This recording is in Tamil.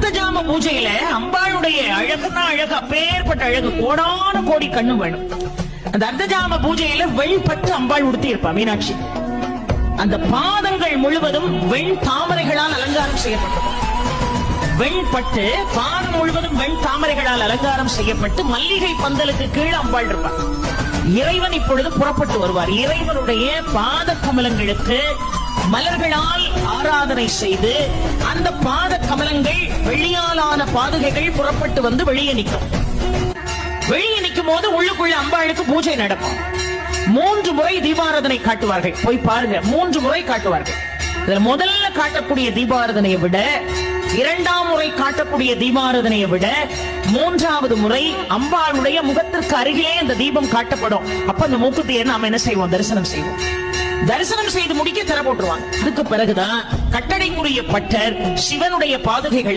அர்த்தஜாம பூஜையில அம்பாளுடைய அழகுன்னா அழகு, அப்பேற்பட்ட அழகு, கோடான கோடி கண்ணு வேணும். அந்த அர்த்தஜாம பூஜையில வெண்பட்டு அம்பாள் உடுத்தி இருப்பா மீனாட்சி. அந்த பாதங்கள் முழுவதும் வெண் தாமரைகளால் அலங்காரம் செய்யப்பட்டது. வெண்பட்டு பாதம் முழுவதும் வெண் தாமரைகளால் அலங்காரம் செய்யப்பட்டு மல்லிகை பந்தலுக்கு கீழே அம்பாள் இருப்பார். இறைவன் இப்பொழுது புறப்பட்டு வருவார். இறைவனுடைய பாத கமலங்களுக்கு மலர்களால் ஆராதனை செய்து அந்த பாத கமலங்கள் வெள்ளியாலான பாதுகைகள் புறப்பட்டு வந்து வெளியே நிற்கும். வெளியே நிற்கும் போது உள்ளுக்குள்ள அம்பாளுக்கு பூஜை நடக்கும். 3 முறை தீபாராதனை காட்டுவார்கள். போய் பாருங்க, 3 முறை காட்டுவார்கள். முதல்ல காட்டக்கூடிய தீபாராதனையை விட, 2ஆம் முறை காட்டக்கூடிய தீபாராதனையை விட 3ஆவது முறை அம்பாளுடைய முகத்திற்கு அருகிலே அந்த தீபம் காட்டப்படும். அப்ப அந்த மூக்குத்தியை நாம என்ன செய்வோம்? தரிசனம் செய்வோம். தரிசனம் செய்து முடிக்க திற போட்டுருவாங்க. அதுக்கு பிறகுதான் கட்டளைக்குரிய பட்டர் சிவனுடைய பாதுகைகள்